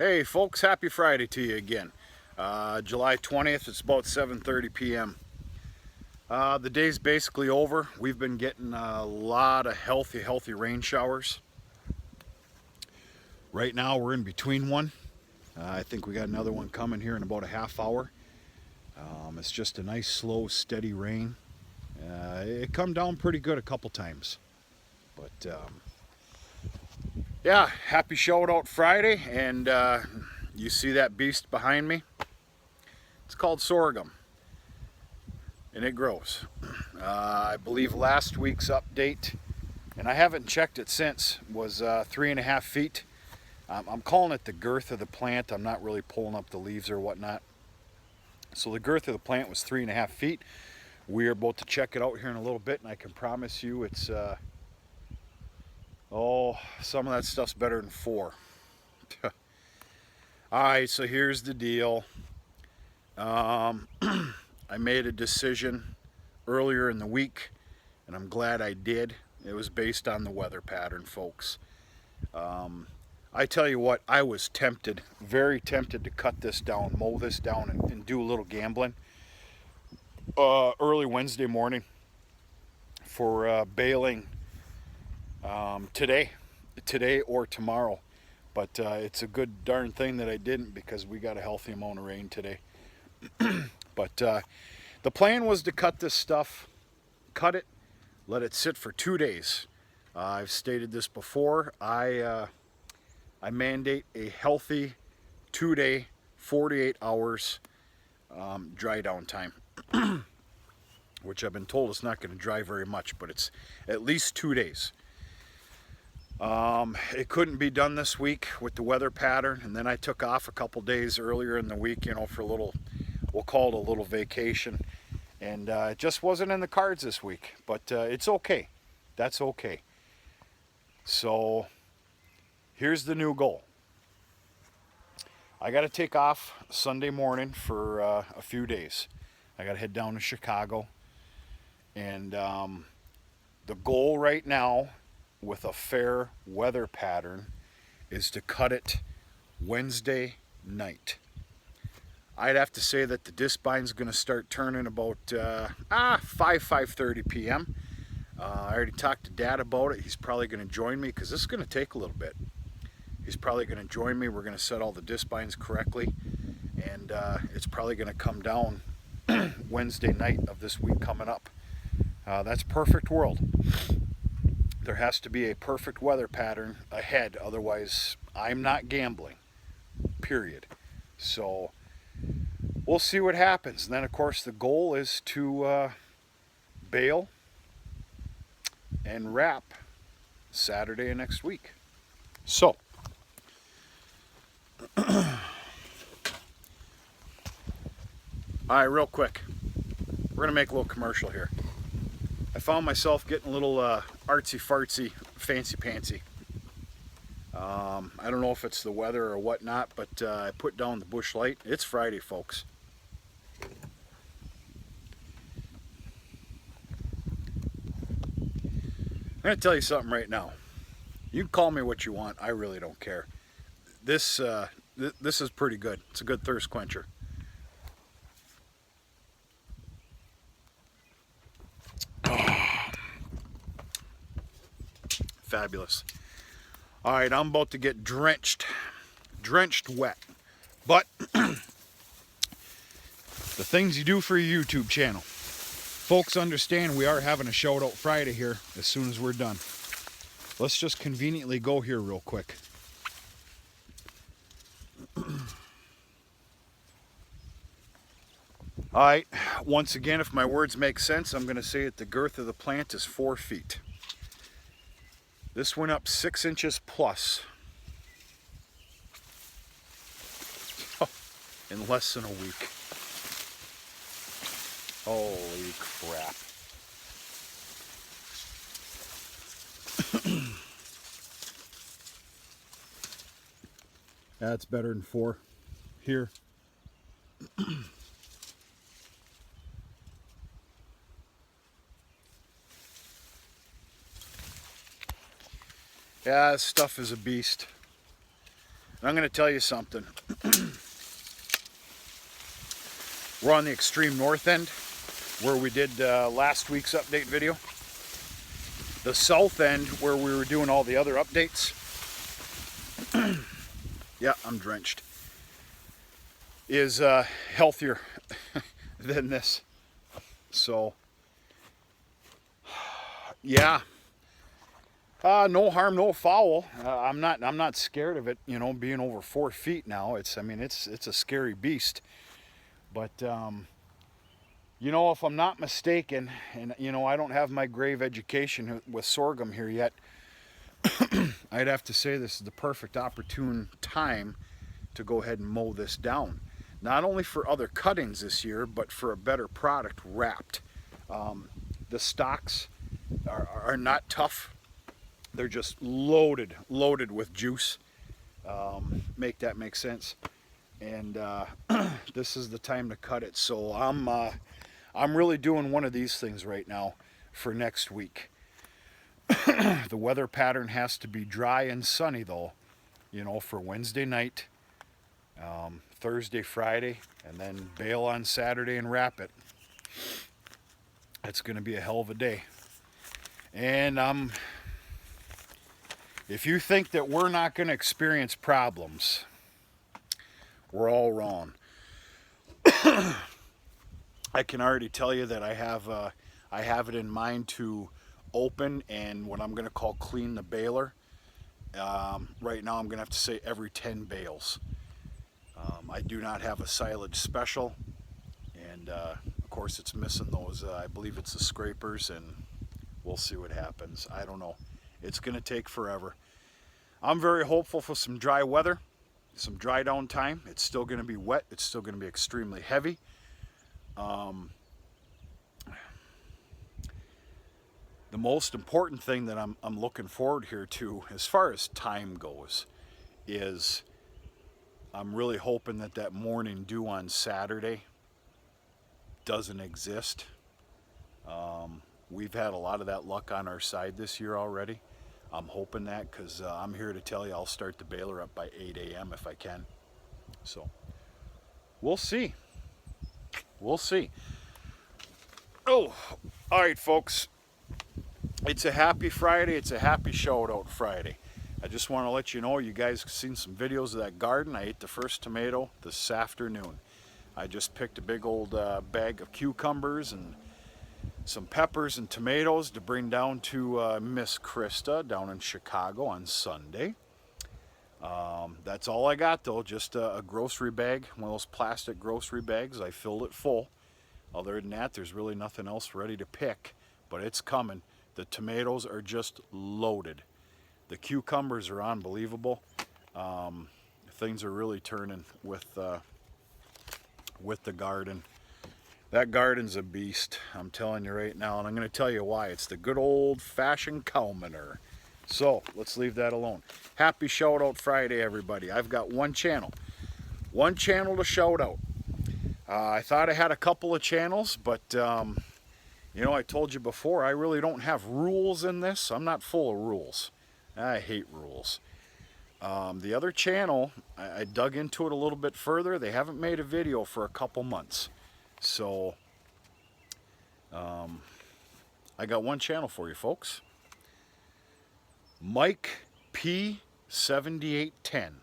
Hey folks, happy Friday to you again. July 20th, it's about 7:30 p.m. The day's basically over. We've been getting a lot of healthy rain showers. Right now we're in between one. I think we got another one coming here in about a half hour. It's just a nice slow steady rain. It come down pretty good a couple times. But yeah, happy shout out Friday, and you see that beast behind me? It's called sorghum, and it grows. I believe last week's update, and I haven't checked it since, was 3.5 feet. I'm calling it the girth of the plant. I'm not really pulling up the leaves or whatnot. So the girth of the plant was 3.5 feet. We are about to check it out here in a little bit, and I can promise you it's, some of that stuff's better than 4. Alright, so here's the deal. I made a decision earlier in the week, and I'm glad I did. It was based on the weather pattern, folks. I tell you what, I was tempted, very tempted to cut this down, mow this down, and do a little gambling early Wednesday morning for baling today or tomorrow. But it's a good darn thing that I didn't, because we got a healthy amount of rain today. But the plan was to cut this stuff, cut it, let it sit for 2 days. I've stated this before. I mandate a healthy 2-day, 48 hours dry down time, which I've been told it's not going to dry very much, but it's at least 2 days. It couldn't be done this week with the weather pattern, and then I took off a couple days earlier in the week, for a little, we'll call it a little vacation, and it just wasn't in the cards this week, but it's okay. That's okay. So here's the new goal. I got to take off Sunday morning for a few days. I got to head down to Chicago, and the goal right now with a fair weather pattern is to cut it Wednesday night. I'd have to say that the disc bine's going to start turning about 5:30 p.m. I already talked to Dad about it. He's probably going to join me, because this is going to take a little bit. He's probably going to join me. We're going to set all the disc bines correctly, and it's probably going to come down Wednesday night of this week coming up. That's perfect world. There has to be a perfect weather pattern ahead, otherwise I'm not gambling, period. So we'll see what happens. And then of course the goal is to bale and wrap Saturday of next week. So alright, real quick, we're gonna make a little commercial here. I found myself getting a little artsy-fartsy, fancy-pantsy. I don't know if it's the weather or whatnot, but I put down the bush light. It's Friday, folks. I'm going to tell you something right now. You can call me what you want. I really don't care. This is pretty good. It's a good thirst quencher. Fabulous. All right, I'm about to get drenched wet. But the things you do for your YouTube channel. Folks, understand we are having a shout out Friday here as soon as we're done. Let's just conveniently go here real quick. All right, once again, if my words make sense, I'm going to say that the girth of the plant is 4 feet. This went up 6 inches plus in less than a week. Holy crap. That's better than 4 here. Yeah, this stuff is a beast. And I'm going to tell you something. We're on the extreme north end where we did last week's update video. The south end where we were doing all the other updates. Yeah, I'm drenched. Is healthier than this. So, yeah. No harm, no foul. I'm not scared of it. You know, being over 4 feet now. It's a scary beast. But you know, if I'm not mistaken, and you know, I don't have my grave education with sorghum here yet. I'd have to say this is the perfect opportune time to go ahead and mow this down. Not only for other cuttings this year, but for a better product wrapped. The stalks are not tough. They're just loaded with juice. Make that make sense. And this is the time to cut it. So I'm really doing one of these things right now for next week. The weather pattern has to be dry and sunny though, you know, for Wednesday night, Thursday, Friday, and then bale on Saturday and wrap it. It's going to be a hell of a day. And if you think that we're not going to experience problems, we're all wrong. I can already tell you that I have it in mind to open and what I'm going to call clean the baler. Right now I'm going to have to say every 10 bales. I do not have a silage special, and of course it's missing those, I believe it's the scrapers, and we'll see what happens. I don't know. It's going to take forever. I'm very hopeful for some dry weather, some dry down time. It's still going to be wet. It's still going to be extremely heavy. The most important thing that I'm looking forward here to, as far as time goes, is I'm really hoping that that morning dew on Saturday doesn't exist. We've had a lot of that luck on our side this year already. I'm hoping that, because I'm here to tell you I'll start the baler up by 8 a.m. if I can. So we'll see. We'll see. Oh, all right, folks. It's a happy Friday. It's a happy shout out Friday. I just want to let you know, you guys have seen some videos of that garden. I ate the first tomato this afternoon. I just picked a big old bag of cucumbers and some peppers and tomatoes to bring down to Miss Krista down in Chicago on Sunday. That's all I got though, just a grocery bag, one of those plastic grocery bags. I filled it full. Other than that, there's really nothing else ready to pick, but it's coming. The tomatoes are just loaded. The cucumbers are unbelievable. Things are really turning with the garden. That garden's a beast, I'm telling you right now, and I'm going to tell you why. It's the good old-fashioned cow manure. So, let's leave that alone. Happy Shout Out Friday, everybody. I've got one channel to shout out. I thought I had a couple of channels, but you know, I told you before, I really don't have rules in this. I'm not full of rules. I hate rules. The other channel, I dug into it a little bit further. They haven't made a video for a couple months. So, I got one channel for you, folks. Mike P7810.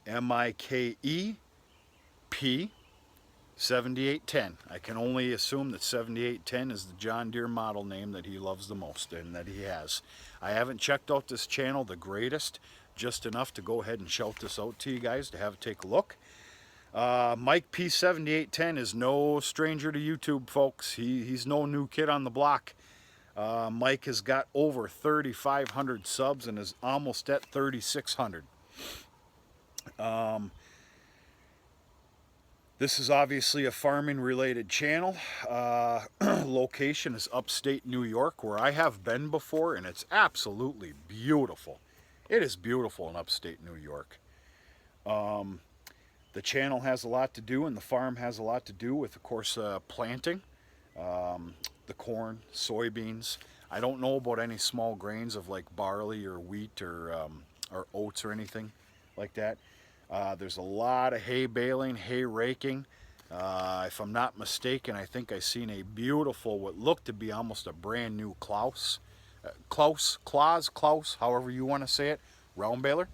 M-I-K-E-P 7810. I can only assume that 7810 is the John Deere model name that he loves the most and that he has. I haven't checked out this channel the greatest, just enough to go ahead and shout this out to you guys to have a take a look. Mike P7810 is no stranger to YouTube, folks. He's no new kid on the block. Mike has got over 3,500 subs and is almost at 3,600. This is obviously a farming related channel. Location is upstate New York, where I have been before, and it's absolutely beautiful. It is beautiful in upstate New York. The channel has a lot to do, and the farm has a lot to do with, of course, planting, the corn, soybeans. I don't know about any small grains of like barley or wheat or oats or anything like that. There's a lot of hay baling, hay raking. If I'm not mistaken, I think I seen a beautiful, what looked to be almost a brand new Klaus, however you want to say it, round baler.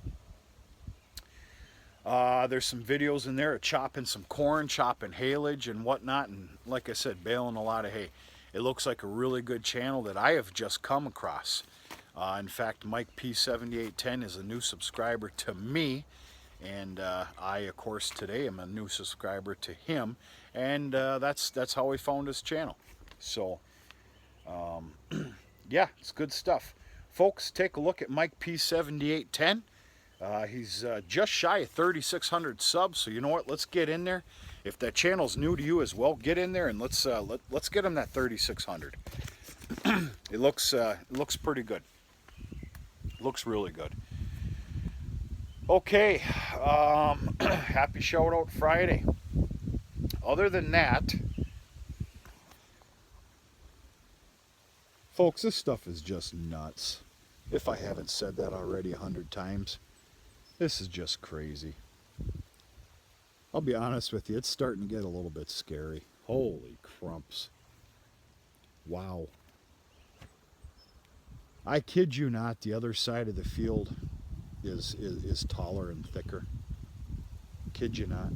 There's some videos in there of chopping some corn, chopping haylage and whatnot, and like I said, baling a lot of hay. It looks like a really good channel that I have just come across. In fact, Mike P7810 is a new subscriber to me, and I, of course, today am a new subscriber to him, and that's how we found his channel. So, yeah, it's good stuff. Folks, take a look at Mike P7810. He's just shy of 3,600 subs, so you know what? Let's get in there. If that channel's new to you as well, get in there and let's get him that 3,600. It looks pretty good. It looks really good. Okay, happy Shout Out Friday. Other than that, folks, this stuff is just nuts. If I haven't said that already 100 times. This is just crazy. I'll be honest with you, it's starting to get a little bit scary. Holy crumps. Wow. I kid you not, the other side of the field is taller and thicker. Kid you not.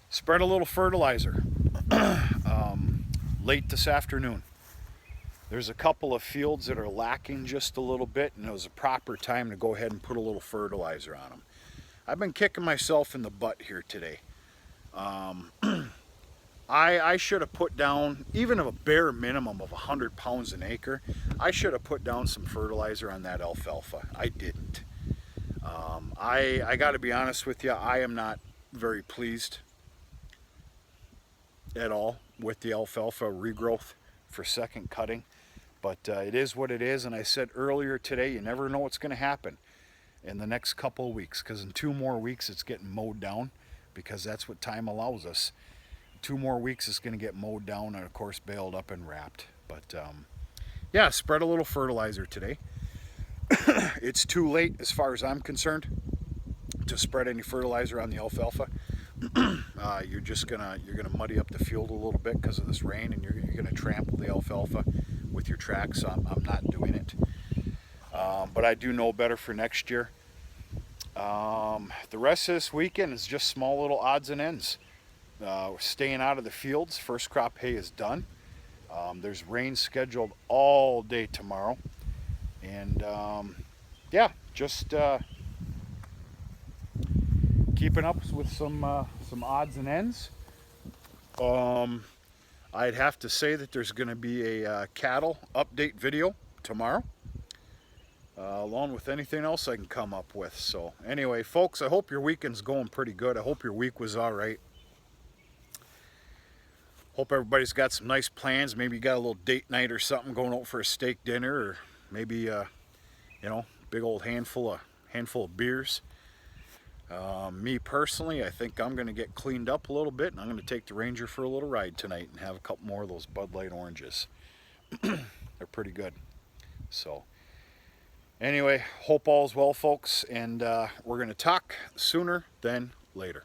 Spread a little fertilizer late this afternoon. There's a couple of fields that are lacking just a little bit, and it was a proper time to go ahead and put a little fertilizer on them. I've been kicking myself in the butt here today. I should have put down, even a bare minimum of 100 pounds an acre, I should have put down some fertilizer on that alfalfa. I didn't. I got to be honest with you, I am not very pleased at all with the alfalfa regrowth for second cutting. But it is what it is, and I said earlier today, you never know what's going to happen in the next couple of weeks, because in 2 more weeks it's getting mowed down, because that's what time allows us. 2 more weeks it's going to get mowed down and, of course, baled up and wrapped. But, yeah, spread a little fertilizer today. It's too late, as far as I'm concerned, to spread any fertilizer on the alfalfa. You're gonna muddy up the field a little bit because of this rain, and you're gonna trample the alfalfa with your tracks. So I'm not doing it. But I do know better for next year. The rest of this weekend is just small little odds and ends. We're staying out of the fields. First crop hay is done. There's rain scheduled all day tomorrow, and yeah, just keeping up with some odds and ends. I'd have to say that there's going to be a cattle update video tomorrow, along with anything else I can come up with. So anyway, folks, I hope your weekend's going pretty good. I hope your week was all right. Hope everybody's got some nice plans. Maybe you got a little date night or something, going out for a steak dinner, or maybe you know, big old handful of beers. Me personally, I think I'm going to get cleaned up a little bit, and I'm going to take the Ranger for a little ride tonight and have a couple more of those Bud Light oranges. They're pretty good. So anyway, hope all's well, folks, and we're going to talk sooner than later.